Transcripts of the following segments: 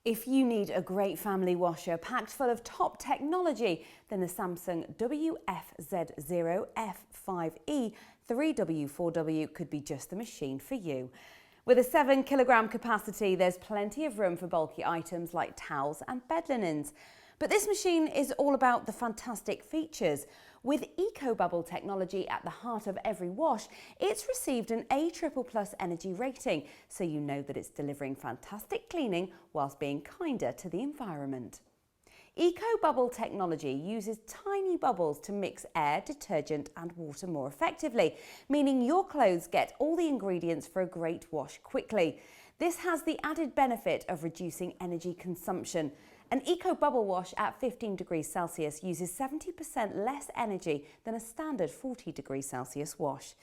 If you need a great family washer packed full of top technology, then the Samsung WF70F5E3W4W could be just the machine for you. With a 7 kilogram capacity, there's plenty of room for bulky items like towels and bed linens. But this machine is all about the fantastic features. With EcoBubble technology at the heart of every wash, it's received an A++ energy rating, so you know that it's delivering fantastic cleaning whilst being kinder to the environment. EcoBubble technology uses tiny bubbles to mix air, detergent and water more effectively, meaning your clothes get all the ingredients for a great wash quickly. This has the added benefit of reducing energy consumption. An EcoBubble wash at 15 degrees Celsius uses 70% less energy than a standard 40 degrees Celsius wash.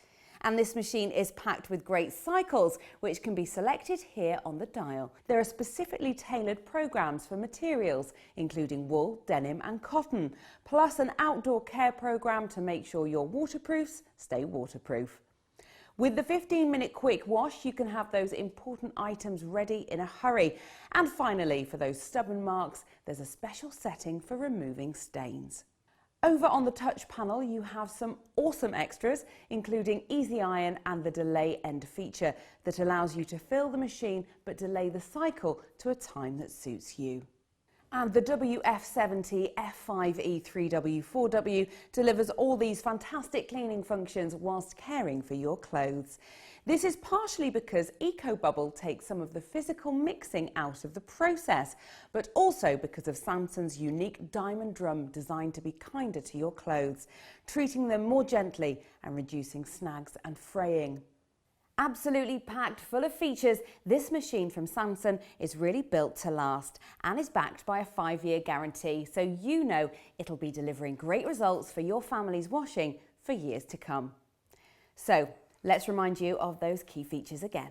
And this machine is packed with great cycles, which can be selected here on the dial. There are specifically tailored programs for materials, including wool, denim and cotton, plus an outdoor care program to make sure your waterproofs stay waterproof. With the 15-minute quick wash, you can have those important items ready in a hurry. And finally, for those stubborn marks, there's a special setting for removing stains. Over on the touch panel, you have some awesome extras, including Easy Iron and the Delay End feature that allows you to fill the machine but delay the cycle to a time that suits you. And the WF70F5E3W4W delivers all these fantastic cleaning functions whilst caring for your clothes. This is partially because EcoBubble takes some of the physical mixing out of the process, but also because of Samsung's unique diamond drum designed to be kinder to your clothes, treating them more gently and reducing snags and fraying. Absolutely packed full of features, this machine from Samsung is really built to last and is backed by a 5-year guarantee, so you know it'll be delivering great results for your family's washing for years to come. So let's remind you of those key features again.